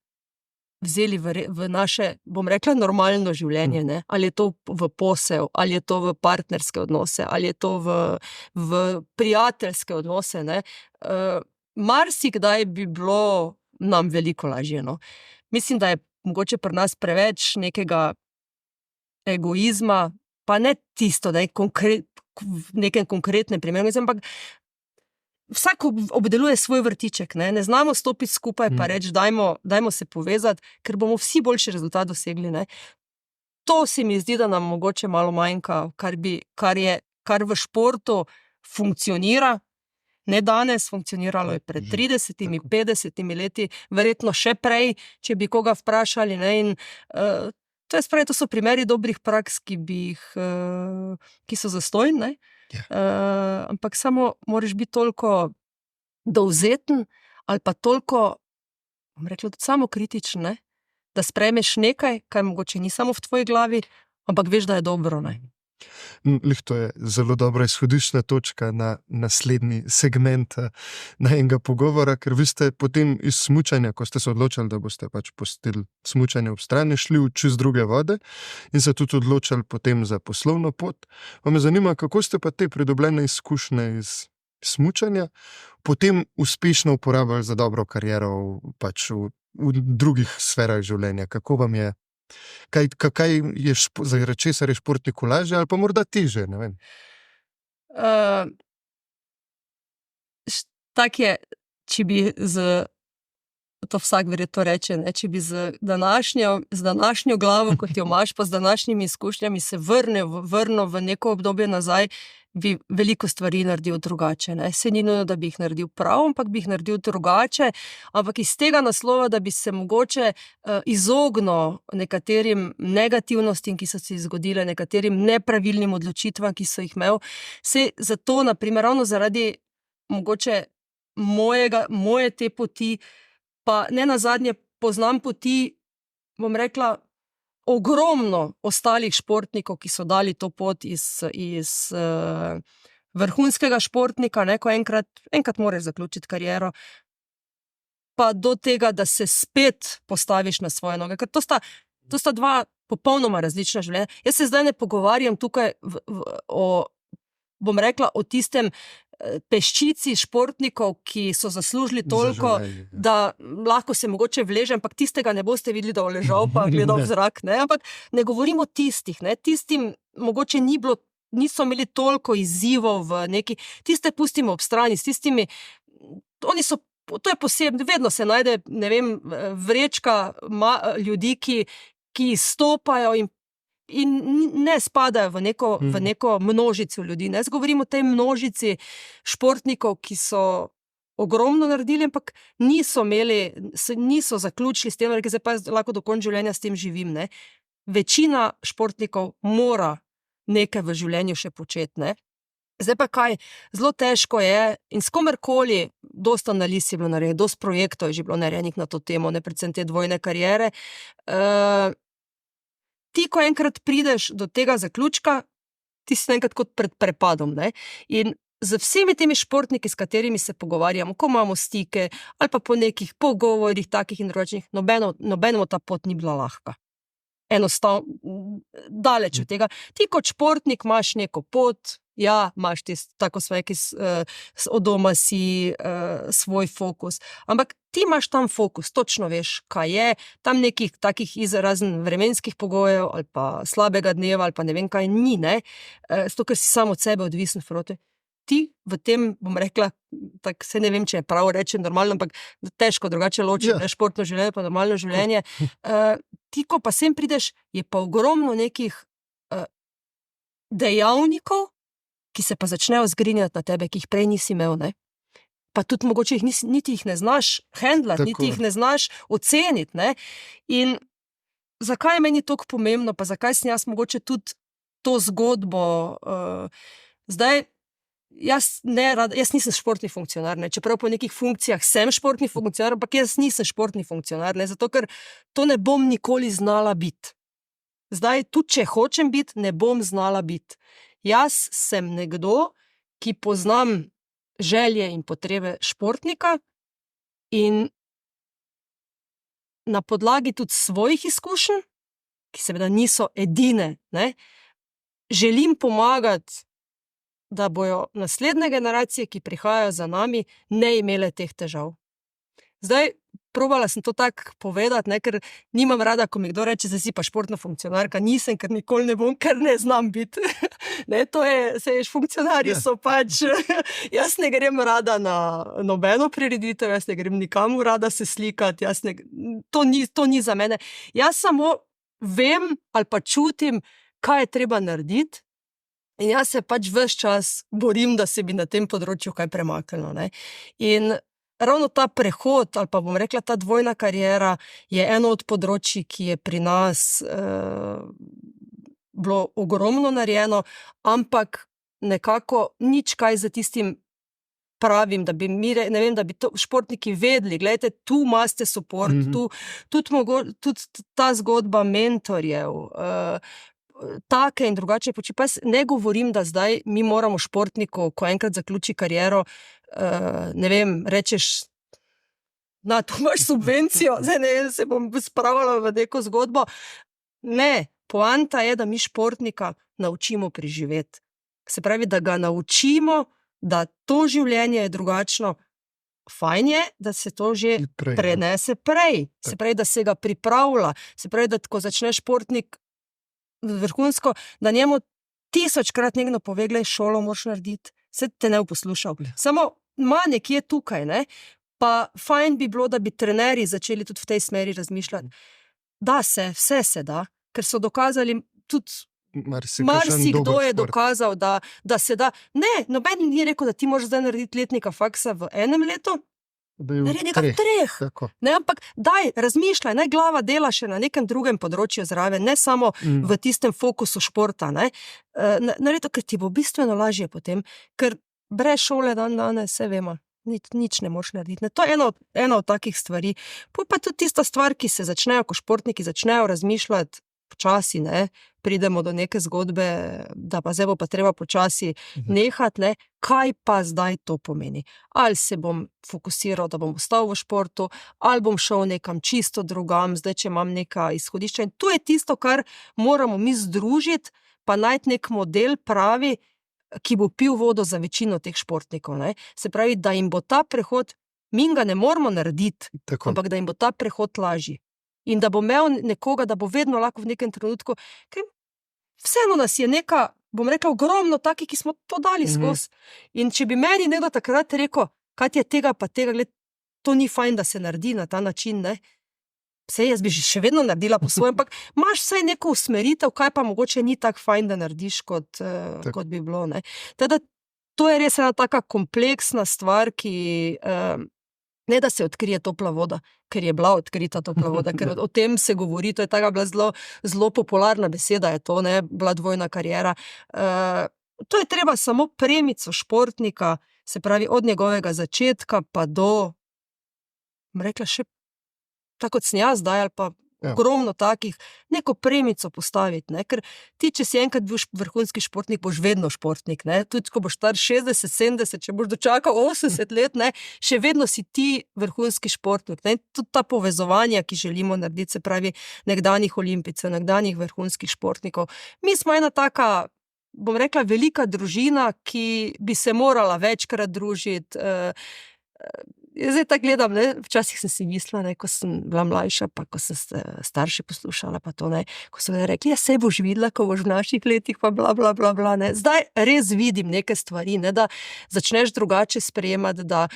vzeli v naše, bom rekla, normalno življenje, ne? Ali je to v posel, ali je to v partnerske odnose, ali je to v prijateljske odnose, ne? Marsikdaj bi bilo nam veliko lažje, no. Mislim, da je mogoče pri nas preveč nekega egoizma, pa ne tisto, da je v nekem konkretnem primeru, ampak vsak obdeluje svoj vrtiček, ne znamo stopiti skupaj pa reči, dajmo se povezati, ker bomo vsi boljši rezultat dosegli, ne. To se mi zdi, da nam mogoče malo manjka, kar v športu funkcionira, ne danes, funkcioniralo je pred 30, 50 leti, verjetno še prej, če bi koga vprašali, ne, in to so primeri dobrih praks, ki so zastonj, ne. Ampak samo moraš biti toliko dovzeten ali pa toliko, bom rekla, tudi samokritičen, ne? Da sprejmeš nekaj, kar mogoče ni samo v tvoji glavi, ampak veš, da je dobro, ne? Lih, to je zelo dobra izhodiščna točka na naslednji segment najinega pogovora, ker vi ste potem iz smučanja, ko ste se odločili, da boste pač pustili smučanje ob strani, šli v čist druge vode in se tudi odločili potem za poslovno pot. Pa me zanima, kako ste pa te pridobljene izkušnje iz smučanja potem uspešno uporabljali za dobro kariero pač v drugih sferah življenja. Kako vam je? Kaj je zaradi česar je športniku lažje ali pa morda težje, ne vem? Tak je, če bi to vsak verjetno reče, ne, če bi z današnjo glavo, kot jo imaš, pa z današnjimi izkušnjami se vrnil v neko obdobje nazaj, bi veliko stvari naredil drugače, ne. Se ni nujno, da bi jih naredil prav, ampak bi jih naredil drugače, ampak iz tega naslova, da bi se mogoče izognil nekaterim negativnostim, ki so se zgodile, nekaterim nepravilnim odločitvam, ki so jih imel. Se zato, na primer, ravno zaradi mogoče moje te poti, pa ne nazadnje poznam poti, bom rekla, ogromno ostalih športnikov, ki so dali to pot iz vrhunskega športnika, ne, ko enkrat moraš zaključiti kariero, pa do tega, da se spet postaviš na svoje noge, ker to sta dva popolnoma različna življenja. Jaz se zdaj ne pogovarjam tukaj bom rekla, o tistem peščici športnikov, ki so zaslužili toliko, da lahko se mogoče vleže, ampak tistega ne boste videli, da je ležal pa gledal v zrak, ne, ampak ne govorimo o tistih, ne, tistim mogoče niso imeli toliko izzivov v neki, tiste pustimo ob strani, s tistimi, to je posebno, vedno se najde, ne vem, vrečka ljudi, ki izstopajo in ne spadajo v neko množico ljudi. Ne? Govorim o tej množici športnikov, ki so ogromno naredili, ampak niso zaključili s tem, ker zdaj pa lahko do konca življenja s tem živim. Ne? Večina športnikov mora nekaj v življenju še početi. Ne? Zdaj pa kaj, zelo težko je in s komerkoli, dosta analiz je bilo narejenih, dosta projektov je že bilo narejenih na to temo, ne predvsem te dvojne kariere. Ti, ko enkrat prideš do tega zaključka, ti si enkrat kot pred prepadom. Ne? In z vsemi temi športniki, s katerimi se pogovarjamo, ko imamo stike ali pa po nekih pogovorih, takih in drugačnih, nobenemu ta pot ni bila lahka. Enostavno, daleč od tega. Ti kot športnik imaš neko pot, ja, imaš tako svoje, ki od doma si svoj fokus, ampak ti imaš tam fokus, točno veš, kaj je, tam nekih takih razen vremenskih pogojev ali pa slabega dneva ali pa ne vem kaj ni, ne, zato ker si samo od sebe odvisen froti. Ti v tem, bom rekla, tako se ne vem, če je prav reči normalno, ampak težko drugače loči, ne, športno življenje pa normalno življenje. Ti, ko pa sem prideš, je pa ogromno nekih dejavnikov, ki se pa začnejo zgrinjati na tebe, ki jih prej nisi imel, ne. Pa tudi mogoče niti jih ne znaš handlati, niti jih ne znaš oceniti, ne. In zakaj je meni toliko pomembno, pa zakaj sem jaz mogoče tudi to zgodbo. Zdaj, jaz nisem športni funkcionar, ne? Čeprav po nekih funkcijah sem športni funkcionar, ampak jaz nisem športni funkcionar, ne? Zato ker to ne bom nikoli znala biti. Zdaj, tudi če hočem biti, ne bom znala biti. Jaz sem nekdo, ki poznam želje in potrebe športnika in na podlagi tudi svojih izkušenj, ki seveda niso edine, ne, želim pomagati, da bojo naslednje generacije, ki prihajajo za nami, ne imele teh težav. Zdaj, probala sem to tako povedati, ne, ker nimam rada, ko mi kdo reče, da si pa športna funkcionarka, nisem, ker nikoli ne bom, ker ne znam biti. Ne, to je, funkcionarji so pač, jaz ne grem rada na nobeno prireditev, jaz ne grem nikamor rada se slikati, to ni za mene. Jaz samo vem ali pa čutim, kaj je treba narediti, in jaz se pač ves čas borim, da se bi na tem področju kaj premaknilo, ne. In ravno ta prehod, ali pa bom rekla, ta dvojna kariera je eno od področji, ki je pri nas bilo ogromno narejeno, ampak nekako nič kaj za tistim pravim, da bi da bi to športniki vedeli, gledajte, tu imate support, tudi ta zgodba mentorjev, take in drugače poči. Pa ne govorim, da zdaj mi moramo športniku, ko enkrat zaključi kariero, ne vem, rečeš, tu imaš subvencijo, zdaj ne vem, se bom spravila v neko zgodbo. Ne, poanta je, da mi športnika naučimo preživeti. Se pravi, da ga naučimo, da to življenje je drugačno. Fajn je, da se to že prenese prej. Se pravi, da se ga pripravlja. Se pravi, da ko začne športnik vrhunsko, da njemu 1000-krat nekdo pove, glej, šolo moraš narediti, se te ne bo poslušal. Samo ima nekje tukaj, ne? Pa fajn bi bilo, da bi trenerji začeli tudi v tej smeri razmišljati. Da se, vse se da, ker so dokazali tudi marsikdo je dokazal, da se da. Ne, noben ni rekel, da ti moraš zdaj narediti letnika faksa v enem letu, naredi ga v 3. Ne, ampak daj, razmišljaj, naj glava dela še na nekem drugem področju zraven, ne samo v tistem fokusu športa. Naredi to, ker ti bo bistveno lažje potem, ker brez šole danes, vse vemo, nič ne moraš narediti. To je ena od takih stvari. Pa tudi tista stvar, ki se začnejo, ko športniki začnejo razmišljati počasi, ne, pridemo do neke zgodbe, da pa zdaj bo pa treba počasi nehati, ne, kaj pa zdaj to pomeni. Ali se bom fokusiral, da bom ostal v športu, ali bom šel nekam čisto drugam, zdaj, če imam neka izhodišča. In to je tisto, kar moramo mi združiti, pa najti nek model pravi, ki bo pil vodo za večino teh športnikov, ne. Se pravi, da jim bo ta prehod, mi ga ne moramo narediti, ampak da jim bo ta prehod lažji. In da bo imel nekoga, da bo vedno lahko v nekem trenutku, ker vseeno nas je bom rekla, ogromno takih, ki smo to dali skozi. In če bi meni nekdo takrat rekel, kaj je tega pa tega, gled, to ni fajn, da se naredi na ta način, ne. Saj jaz bi še vedno naredila po svojem, ampak imaš vsaj neko usmeritev, kaj pa mogoče ni tako fajn, da narediš, kot bi bilo, ne. Teda, to je res ena taka kompleksna stvar, ki ne da se odkrije topla voda, ker je bila odkrita topla voda, ker o tem se govori, to je taka bila zelo popularna beseda, je to, ne, bila dvojna kariera. To je treba samo premico športnika, se pravi od njegovega začetka pa do, bom rekla, še tako kot sem jaz zdaj, ali pa ogromno takih, neko premico postaviti, ne, ker ti, če si enkrat bil vrhunski športnik, boš vedno športnik, ne, tudi ko boš star 60, 70, če boš dočakal 80 let, ne, še vedno si ti vrhunski športnik, ne, tudi ta povezovanja, ki želimo narediti, se pravi nekdanjih olimpijcev, nekdanjih vrhunskih športnikov. Mi smo ena taka, bom rekla, velika družina, ki bi se morala večkrat družiti. Zdaj tako gledam, ne, včasih sem si mislila, ne, ko sem bila mlajša, pa ko sem starši poslušala, pa to, ne, ko so rekli, saj boš videla, ko boš v naših letih, pa bla, bla, bla, bla, ne. Zdaj res vidim neke stvari, ne, da začneš drugače sprejemati, da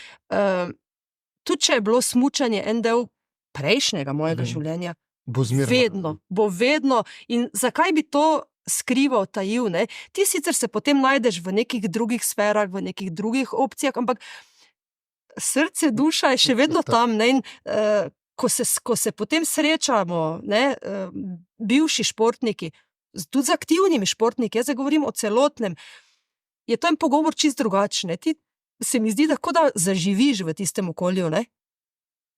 tudi če je bilo smučanje en del prejšnjega mojega življenja, bo vedno, in zakaj bi to skrival, tajil, ne. Ti sicer se potem najdeš v nekih drugih sferah, v nekih drugih opcijah, ampak srce, duša je še vedno tam, ne, in ko se potem srečamo, ne, bivši športniki, tudi z aktivnimi športniki, jaz govorim o celotnem, je to en pogovor čist drugačen. Ti se mi zdi, da zaživiš v tistem okolju, ne?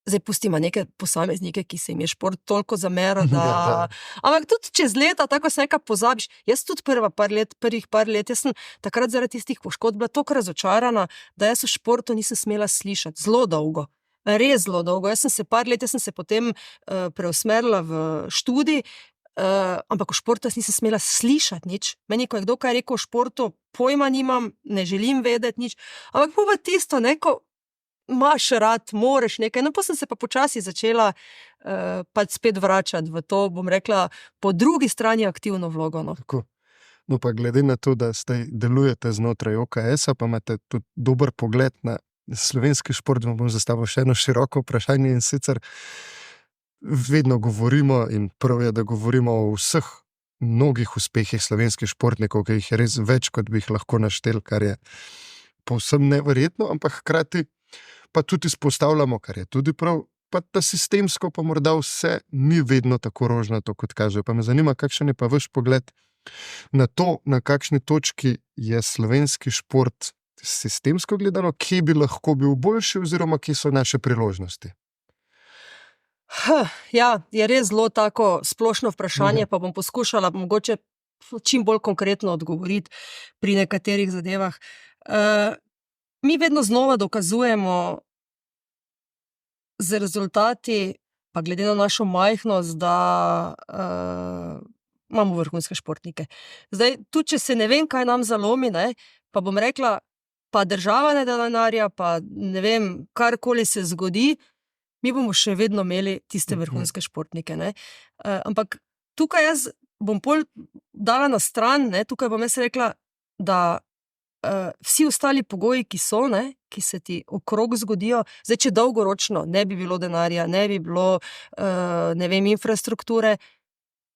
Zdaj pustimo neke posameznike, ki se jim je šport toliko zameral, da... Ampak tudi čez leta, tako se nekaj pozabiš. Jaz tudi prvih par let, jaz sem takrat zaradi tistih poškodb bila toliko razočarana, da jaz v športu nisem smela slišati. Zelo dolgo. Res zelo dolgo. Jaz sem se potem preusmerila v študij, ampak v športu jaz nisem smela slišati nič. Meni, ko je kdo kaj rekel o športu, pojma nimam, ne želim vedeti nič. Ampak pa tisto neko imaš rad, moreš nekaj. No, pa sem se pa počasi začela pač spet vračati v to, bom rekla, po drugi strani aktivno vlogo. No. Tako. No, pa glede na to, da zdaj delujete znotraj OKS-a, pa imate tudi dober pogled na slovenski šport, vam bom zastavil še eno široko vprašanje in sicer vedno govorimo in prav je, da govorimo o vseh mnogih uspehih slovenskih športnikov, ki jih je res več, kot bi jih lahko naštel, kar je povsem neverjetno, ampak hkrati pa tudi izpostavljamo, kar je tudi prav, pa da sistemsko pa morda vse ni vedno tako rožnato, kot kaže. Pa me zanima, kakšen je pa vaš pogled na to, na kakšni točki je slovenski šport sistemsko gledano, kje bi lahko bil boljši oziroma kje so naše priložnosti? Ja, je res zelo tako splošno vprašanje, pa bom poskušala mogoče čim bolj konkretno odgovoriti pri nekaterih zadevah. Mi vedno znova dokazujemo z rezultati, pa glede na našo majhnost, da imamo vrhunske športnike. Zdaj, tudi če se ne vem, kaj nam zalomi, ne, pa bom rekla, pa država ne da denarja, pa ne vem, karkoli se zgodi, mi bomo še vedno imeli tiste vrhunske športnike. Ne. Ampak tukaj jaz bom pol dala na stran, ne, tukaj bom jaz rekla, da vsi ostali pogoji, ki so, ne, ki se ti okrog zgodijo, zdaj, če dolgoročno ne bi bilo denarja, ne bi bilo, ne vem, infrastrukture,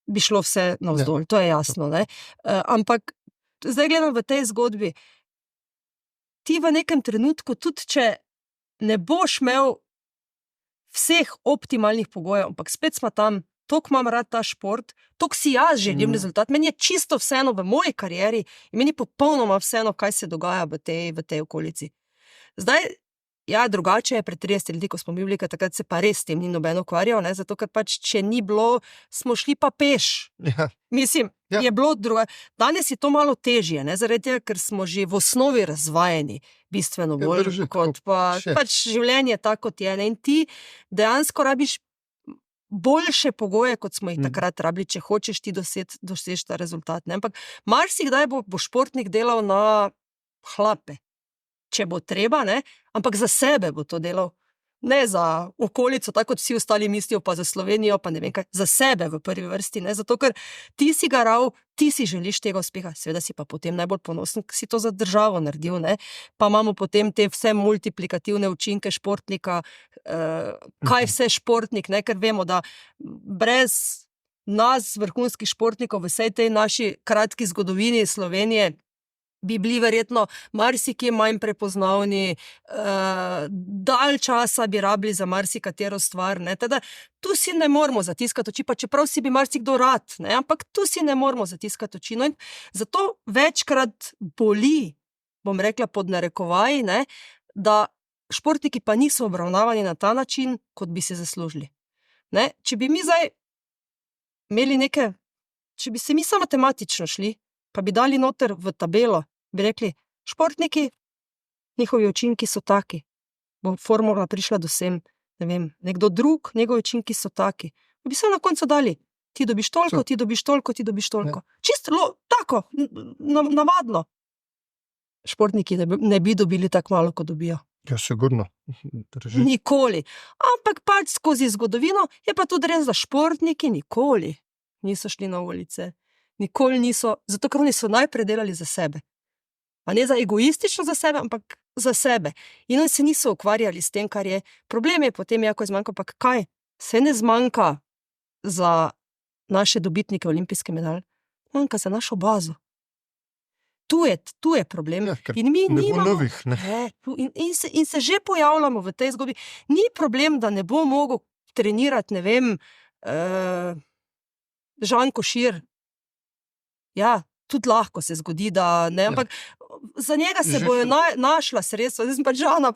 bi šlo vse navzdol, to je jasno, ne. Ampak zdaj gledam v tej zgodbi, ti v nekem trenutku, tudi če ne boš imel vseh optimalnih pogojev, ampak spet smo tam, toliko imam rad ta šport, toliko si jaz želim rezultat, meni je čisto vseeno v moji karieri in meni popolnoma vseeno, kaj se dogaja v tej okolici. Zdaj, ja, drugače je pred 30 leti, ko smo bili, takrat se pa res s tem ni noben ukvarjal, ne, zato ker pač, če ni bilo, smo šli pa peš. Ja. Mislim, je bilo drugače. Danes je to malo težje, ne, zaradi tega, ker smo že v osnovi razvajeni bistveno bolj, kot pač življenje tako, kot je. Ne, in ti dejansko rabiš boljše pogoje, kot smo jih takrat rabili, če hočeš ti doseči ta rezultat. Ne? Ampak marsikdaj bo športnik delal na hlape, če bo treba, ne? Ampak za sebe bo to delal. Ne za okolico, tako kot vsi ostali mislijo, pa za Slovenijo, pa ne vem kaj, za sebe v prvi vrsti, ne? Zato ker ti si garal, ti si želiš tega uspeha, seveda si pa potem najbolj ponosen, ker si to za državo naredil, ne? Pa imamo potem te vse multiplikativne učinke športnika, kaj vse športnik, ne? Ker vemo, da brez nas, vrhunskih športnikov, v vsej tej naši kratki zgodovini Slovenije, bi bili verjetno marsikje manj prepoznavni, dalj časa bi rabili za marsikatero stvar, ne, teda tu si ne moramo zatiskati oči, pa čeprav si bi marsikdo rad, ne, ampak tu si ne moramo zatiskati oči, no in zato večkrat boli, bom rekla pod narekovaji, ne, da športniki pa niso obravnavani na ta način, kot bi se zaslužili. Ne, če bi mi zdaj imeli neke, če bi se mi samo matematično šli, pa bi dali noter v tabelo, bi rekli, športniki, njihovi učinki so taki, bo formula prišla do sem, ne vem, nekdo drug, njegovi učinki so taki. Bi se na koncu dali, ti dobiš toliko, ti dobiš toliko, ti dobiš toliko. Čisto tako, navadno. Športniki ne bi dobili tako malo, kot dobijo. Ja, sigurno. Nikoli. Ampak pač skozi zgodovino je pa tudi res, da športniki nikoli niso šli na ulice. Nikoli niso, zato ker oni so najprej delali za sebe. Pa ne za egoistično za sebe, ampak za sebe. In oni se niso ukvarjali s tem, kar je. Problem je potem, jako je zmanjka, pa kaj? Se ne zmanjka za naše dobitnike olimpijske medalje. Manjka za našo bazo. Tu je problem. Ja, in mi ne nimamo, bo novih, ne. In se že pojavljamo v tej zgodbi. Ni problem, da ne bo mogel trenirati, ne vem, Žan Košir, Ja, tudi lahko se zgodi, da ne, ampak za njega se bojo našla sredstva. Zdaj sem pač Žana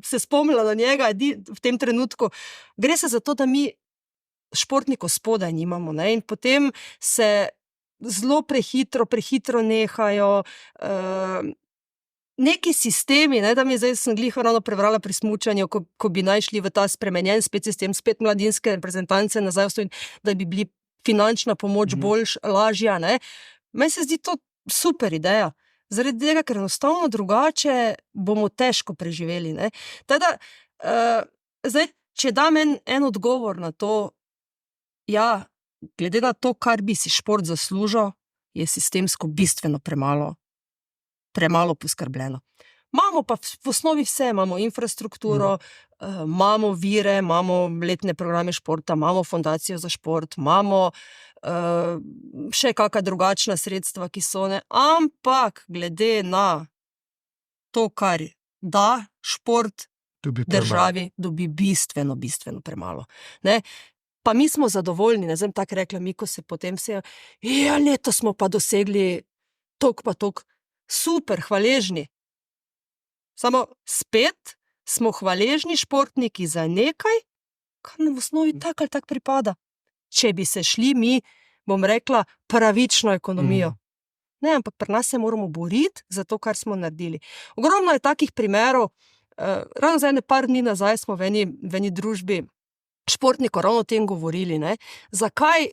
se spomnila na njega v tem trenutku. Gre se za to, da mi športnikov spodaj nimamo, ne, in potem se zelo prehitro nehajo neki sistemi, ne, da mi zdaj sem glih ravno prebrala pri smučanju, ko bi naj šli v ta spremenjen spet sistem, spet mladinske reprezentance nazaj, da bi bili finančna pomoč lažja, ne. Meni se zdi to super ideja, zaradi tega, ker enostavno drugače bomo težko preživeli, ne. Teda, zdaj, če dam en odgovor na to, ja, glede na to, kar bi si šport zaslužil, je sistemsko bistveno premalo poskrbljeno. Imamo pa v osnovi vse, imamo infrastrukturo, imamo vire, imamo letne programe športa, imamo fundacijo za šport, imamo še kakšna drugačna sredstva, ki so, ne, ampak glede na to, kar da šport državi, dobi bistveno premalo, ne. Pa mi smo zadovoljni, ne vem, tako rekla mi, ko se potem vse, letos smo pa dosegli toliko pa toliko. Super, hvaležni. Samo spet smo hvaležni športniki za nekaj, kar nam v osnovi tako ali tako pripada. Če bi se šli mi, bom rekla, pravično ekonomijo. Ne, ampak pri nas se moramo boriti za to, kar smo naredili. Ogromno je takih primerov, ravno za par dni nazaj smo v eni družbi športnikov ravno o tem govorili, ne. Zakaj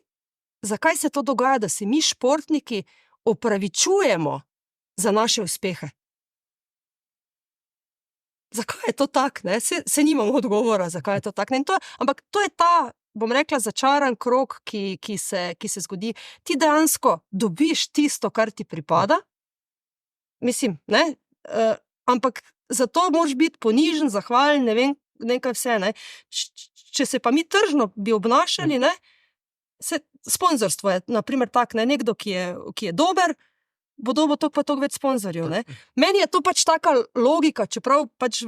se to dogaja, da se mi športniki opravičujemo za naše uspehe? Zakaj je to tak, ne? Se nimamo odgovora, zakaj je to tak, ne? Ampak to je ta, bom rekla, začaran krog, ki se zgodi. Ti dejansko dobiš tisto, kar ti pripada, mislim, ne? Ampak zato moraš biti ponižen, zahvalen, ne vem, nekaj vse, ne? Če se pa mi tržno bi obnašali, ne? Sponzorstvo je, na primer, tak, ne? Nekdo, ki je dober, bo dobil toliko pa toliko več sponzorjev, ne. Meni je to pač taka logika, čeprav pač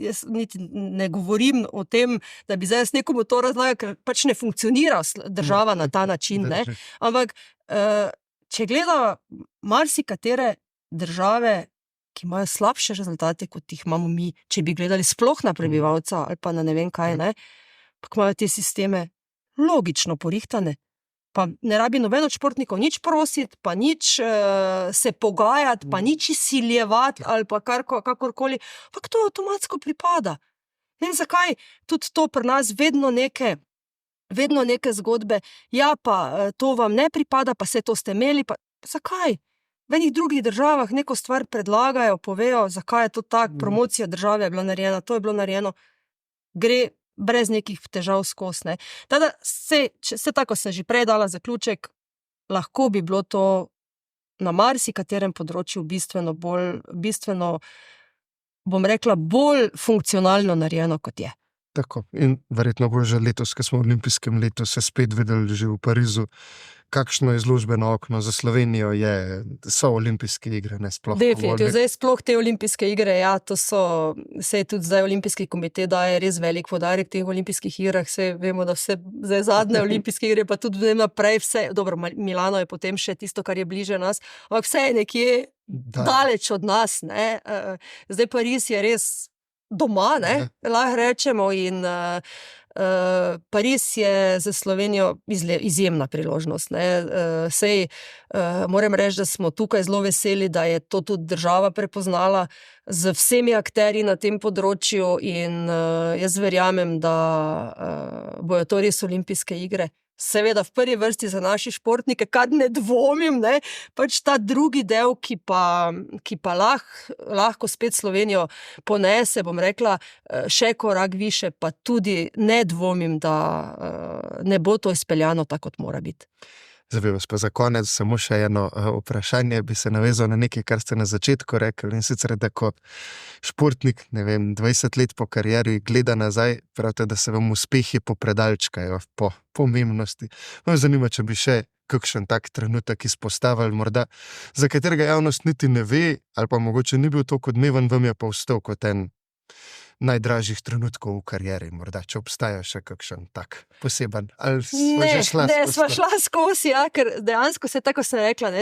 jaz niti ne govorim o tem, da bi zdaj nekomu to razlagal, ker pač ne funkcionira država na ta način, ne. Ampak, če gleda marsikatere države, ki imajo slabše rezultate, kot jih imamo mi, če bi gledali sploh na prebivalca ali pa na ne vem kaj, ne, pa imajo te sisteme logično porihtane. Pa ne rabi noben od športnikov nič prositi, pa nič se pogajati, pa nič izsiljevati ali pa kakorkoli, ampak to avtomatsko pripada. Ne vem, zakaj tudi to pri nas vedno neke zgodbe, ja pa to vam ne pripada, pa saj to ste imeli, pa zakaj? V enih drugih državah neko stvar predlagajo, povejo, zakaj je to tako, promocija države je bila narejena, to je bilo narejeno, gre brez nekih težav skozi, ne. Teda, se tako sem že prej dala zaključek, lahko bi bilo to na marsikaterem področju bistveno, bom rekla, bolj funkcionalno narejeno, kot je. Tako, in verjetno bo že letos, ko smo v olimpijskem letu se spet videli že v Parizu, kakšno izložbeno okno za Slovenijo so olimpijske igre, ne, sploh. Definitivno, zdaj sploh te olimpijske igre, ja, to so, se je tudi zdaj olimpijski komite daje res velik poudarek teh olimpijskih igrah, se vemo, da vse zdaj zadnje olimpijske igre, pa tudi naprej vse, dobro, Milano je potem še tisto, kar je bliže nas, ampak vse je nekje daleč od nas, ne, zdaj Pariz je res doma, ne, lahko rečemo, in Pariz je za Slovenijo izjemna priložnost, ne, sej moram reči, da smo tukaj zelo veseli, da je to tudi država prepoznala z vsemi akterji na tem področju, in jaz verjamem, da bojo to res olimpijske igre. Seveda v prvi vrsti za naše športnike, kar ne dvomim, ne, pač ta drugi del, ki pa lahko spet Slovenijo ponese, bom rekla, še korak više, pa tudi ne dvomim, da ne bo to izpeljano tako, kot mora biti. Zdaj vas pa za konec samo še eno vprašanje, bi se navezal na nekaj, kar ste na začetku rekli, in sicer, da kot športnik, ne vem, 20 let po karieri gleda nazaj, pravite, da se vam uspehi popredalčkajo po pomembnosti. Me zanima, če bi še kakšen tak trenutek izpostavili, morda, za katerega javnost niti ne ve, ali pa mogoče ni bil toliko odmeven, vam je pa ostal kot en najdražjih trenutkov v karieri, morda, če obstaja še kakšen tak poseben. Ali Ne, sva šla skozi, ja, ker dejansko se, tako sem rekla,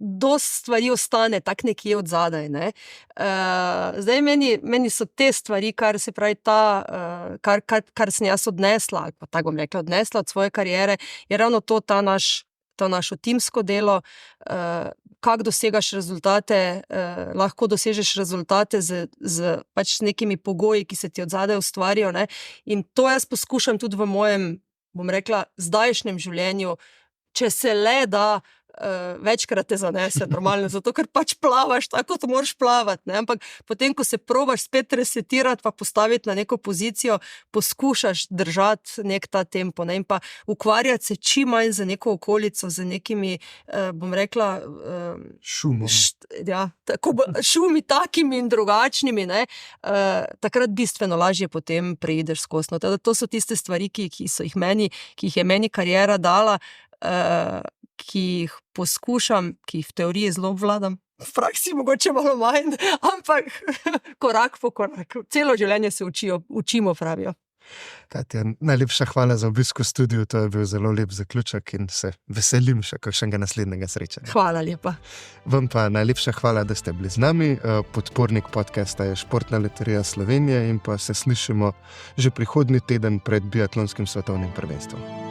dosti stvari ostane tak nekje od zadaj. Ne. Zdaj meni so te stvari, kar se pravi kar sem jaz odnesla, ali pa tako bom rekla, odnesla od svoje kariere, je ravno to našo timsko delo, kako dosegaš rezultate, lahko dosežeš rezultate z pač nekimi pogoji, ki se ti od zadaj ustvarijo, ne. In to jaz poskušam tudi v mojem, bom rekla, zdajšnjem življenju, če se le da, večkrat te zanese normalno, zato ker pač plavaš tako, kot moraš plavati, ne? Ampak potem, ko se probaš spet resetirati pa postaviti na neko pozicijo, poskušaš držati nek ta tempo, ne? In pa ukvarjati se čim manj z neko okolico, z nekimi, bom rekla, šumom. Šumi takimi in drugačnimi, ne? Takrat bistveno lažje potem preideš skozi. To so tiste stvari, ki jih je meni kariera dala, ki jih poskušam, ki jih v teoriji zelo obvladam, v praksi mogoče malo manj, ampak korak po koraku. Celo življenje se učimo, pravijo. Katja, najlepša hvala za obisk v studiu, to je bil zelo lep zaključek in se veselim še kakšnega naslednjega srečanja. Hvala lepa. Vam pa najlepša hvala, da ste bili z nami. Podpornik podcasta je Športna loterija Slovenije in pa se slišimo že prihodnji teden pred biatlonskim svetovnim prvenstvom.